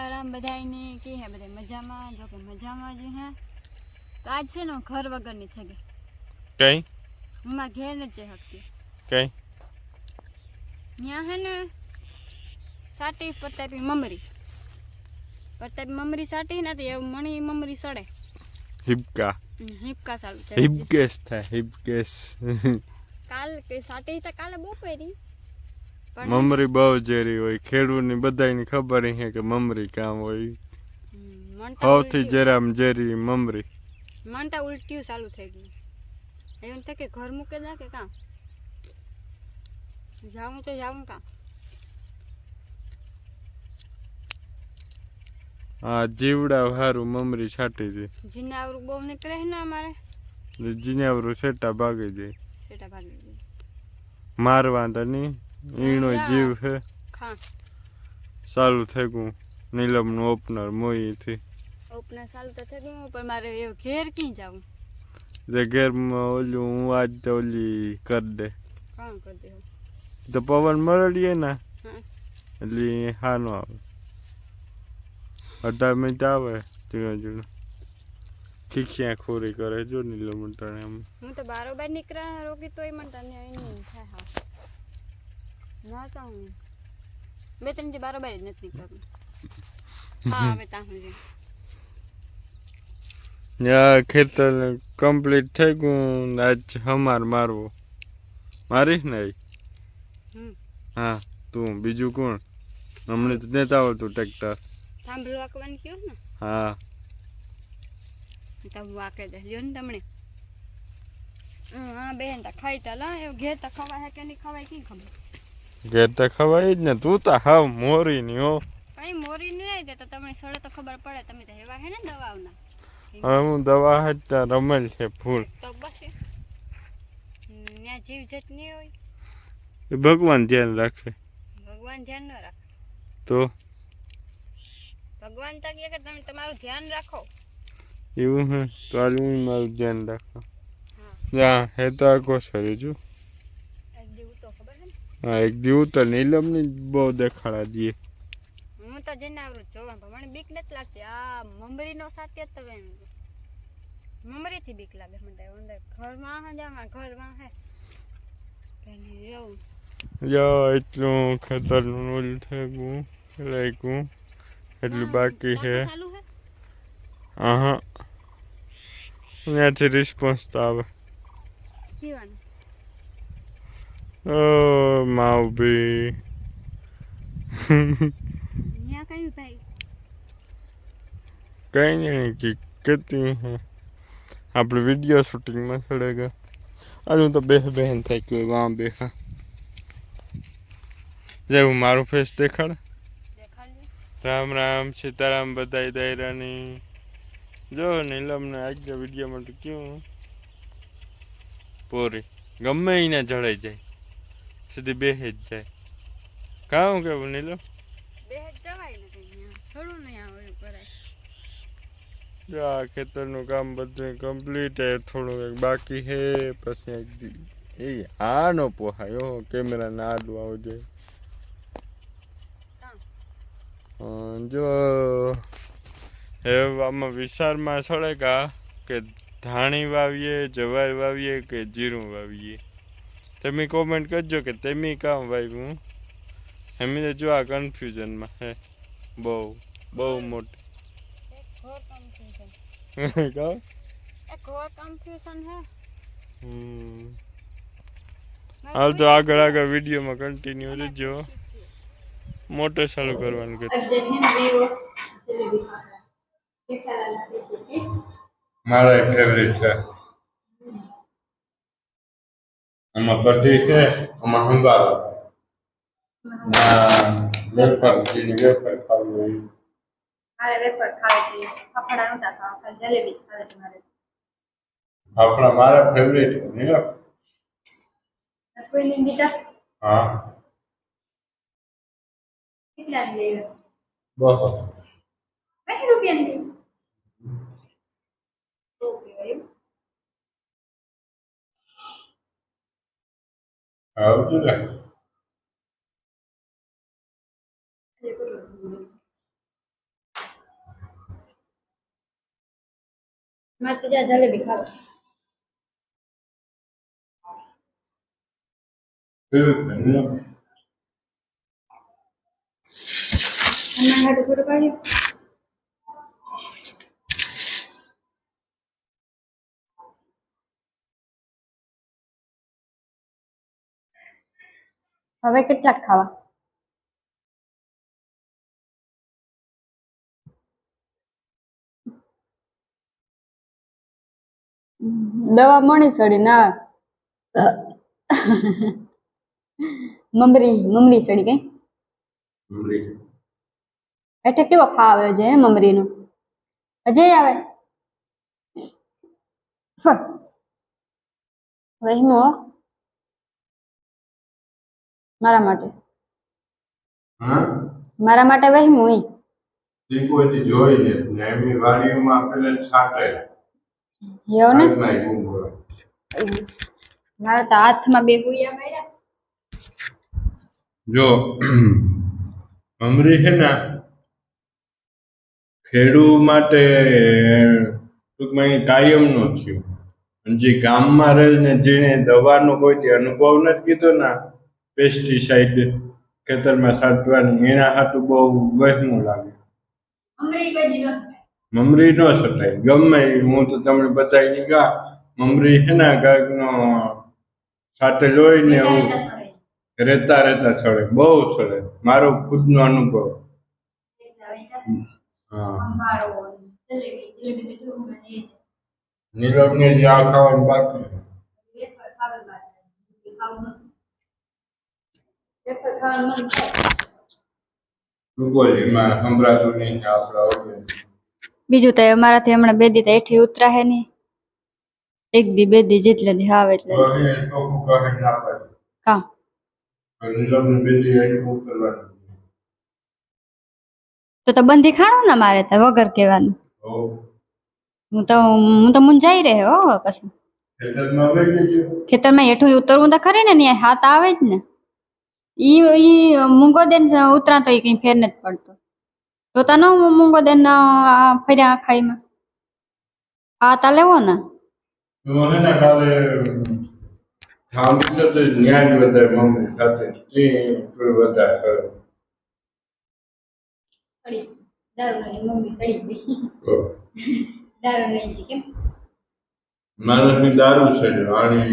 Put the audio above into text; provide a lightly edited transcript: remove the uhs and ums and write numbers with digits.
સીતારામ બધાયને કે હે બધા મજામાં જો કે મજામાં જ હે તો આજ છે ને ઘર વગરની થઈ ગઈ કઈ હું માં ઘેર ન જઈ શકતી કઈ ત્યાં હે ને સાટી પ્રતાપી મમરી સાટી નથી એવું મણી મમરી સડે હિબકા ચાલુ થાય હિબકેસ થાય હિબકેસ કાલ કે સાટી તો કાલે બપોરી મમરી બહુ ઝેરી હોય ખેડૂતની બધાની ખબર છે કે મમરી કામ હોય સૌથી ઝેરી મમરી મનતા ઉલટ્યું ચાલુ થઈ ગયું એવું થાય કે ઘર મૂકે દા કે કામ જાઉં તો જાઉં કામ હા જીવડા હારું મમરી છાટી દે જીનાવરું બહુ નીકળે ને અમારે જીનાવરું સેટા ભાગી જાય મારવા તો નહીં ઈણો જીવ છે ચાલુ થઈ ગયું નીલમનું ઓપનર મોઈથી ઓપનર ચાલુ તો થઈ ગયું પણ મારે એવું ઘેર ક્યાં જાવું ઘેરમાં ઓલું હું આજ તો ઓલી કરી દે કામ કરી દે તો પવન મરડીએ ને એટલે હા નો આવે 18 મિનિટ આવે ઝીણો ઝીણો ખીખ્યા ખોરી કરે જો નીલમ ટાણે એમ હું તો બારોબાર નીકળા રોકી તોય મને તને નહીં થાય હા ના તો હું બે ત્રણ જે બારોબાર જ નથી નીકળતું હા હવે ત્યાં સુધી ખેતર કમ્પ્લીટ થઈ ગયું આજ હમાર મારવો મારીશ ને હા તું બીજું કોણ હમણાં તો નથી આવડતું ટ્રેક્ટર સાંભળવા વાકવાનું કયો ને હા તો વાકે દે લ્યો ને તમને હા બેન તો ખાઈ તા લા એ ઘેર તો ખવાય કે નહીં ખવાય કી ખબર ઘેર તો ખવાય જ ને તું તો હાવ મોરી ની હો કઈ મોરી નહીં દેતા તમને સડે તો ખબર પડે તમે તો હેવા હે ને દવાઓના હવે હું દવા જ રમેલ છે ફૂલ તો બસ ત્યાં જીવ જત નહીં હોય એ ભગવાન ધ્યાન રાખે ભગવાન ધ્યાન ન રાખે તો ભગવાન તો કહે કે તમે તમારું ધ્યાન રાખો એવું હે તો હાલ હું મારું ધ્યાન રાખો હા હે તો આખો સરી જો એક જેવું તો ખબર છે ને હા એક દીવું તો નીલમની બહુ દેખાડા દઈએ હું તો જઈને આવડું જોવા પણ મને બીક નથી લાગતી આ મમરીનો સાટ્ય તો મમરીથી બીક લાગે મને અંદર ઘરમાં હે જામાં ઘરમાં હે જેવું એટલું ખેતરનું ઓલું થઈ ગયું લાગ્યું એટલું બાકી છે હા ત્યાંથી રિસ્પોન્સ તો આવે ઓ માવભી કઈ નહીં कि कितनी है આપણે વિડીયો શૂટિંગમાં ચડેગા आज હું તો બહેન થઈ ગયો વहाँ બેહા જેવું મારું ફેસ દેખાડ રામ રામ સીતારામ બધાય દાયરાની જો નીલમને આજના વિડીયોમાં તો કેવું પોરી ગમે એને જડાઈ જાય સીધી બેહે જ જાય કાં કેવું નીલમ બેહે જ જવાય ને કઈ થોડું નહીં આવડ્યું કરાય જો આ ખેતરનું કામ બધું કમ્પ્લીટ હે થોડું એક બાકી હે પછી એ આ નો પોહાય હો કેમેરા ના આડું આવજે જો હવે આમાં વિચારમાં સડેગા કે ધાણી વાવીએ જવાર વાવીએ કે જીરું વાવીએ તમે કોમેન્ટ કરજો કે તમે કામ વાવ્યું એમ તો જો આ કન્ફ્યુઝનમાં હે બહુ મોટી હાલ તો આગળ વિડીયોમાં કન્ટિન્યુ રહેજો મોટો ચાલુ કરવાનું કે મારા ફેવરેટ છે આમાં બધી છે આમાં હંગારો વેફર ખાવું હોય મારે વેફર ખાવી ફાફડા નતા ખાવા જલેબી ખાવી મારે આપણા મારા ફેવરેટ નહીં કોઈ નહીં બેટા હા કેટલા લે બસ કેટલા રૂપિયા ની આવજો ને મારે તો જ્યાં જલેબી ખાવા અને હાટું પૂરું કાઢ્યું. હવે કેટલાક ખાવા? દવા મણી સડી ના મમરી સડી ગઈ. એટલે કેવો ખાવ આવે છે મમરીનો અજય આવે વહીમો મારા માટે વહીમો જોઈ લે એમની વાડીઓમાં પેલા છાંટે એવું ને મારા તો હાથમાં બે ગુડિયા માર્યા. જો મમરી છે ને ખેડૂત માટે ટૂંકમાં એ કાયમ નો થયું. જે ગામમાં રહે ને જેને દવાનો કોઈ અનુભવ નથી કીધો ને પેસ્ટિસાઇડ ખેતરમાં છાંટવાની એના હાટું બહુ વહેમું લાગે. મમરી ન છટાય ગમે હું તો તમને બતાવી ગા મમરી છે ને કાંઈકનો છાંટેલ હોય ને એવું રહેતા છડે બહુ છડે મારો ખુદનો અનુભવ. નીરવને જે આ ખાવાનું બાકી એમાં સંભળાતું નહીં આપડા બીજું તો અમારાથી હમણાં બે દી તો એઠી ઉતરાહે નહીં. એક દી બે દી જેટલે દી આવે એટલે કામ તો બંધી ખાણું ને મારે તો વગર કહેવાનું. હું તો મુંજાઈ રહે હો પછી ખેતરમાં હેઠું ઉતરવું તો ખરી ને ત્યાં હાથ આવે જ ને ઈ મૂંગો દેન ઉતરા તો કઈ ફેર નથી પડતો તો તનો મૂંગો દેન ફર્યા ખાઈમાં હાથ આ લેવો ને માણસની દારૂ છે આની